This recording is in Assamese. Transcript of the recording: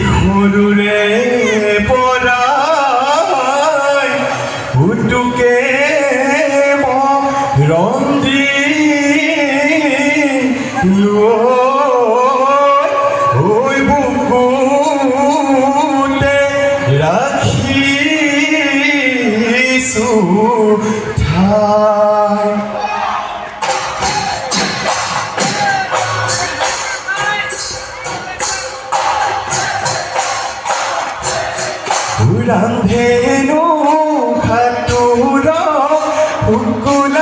সৰুৰে পৰাই উটুকে ৰন্ধি লৈ বুকুতে ৰাখিছোঁ ঠাই। ৰান্ধেনো খাটোৰ শুকুল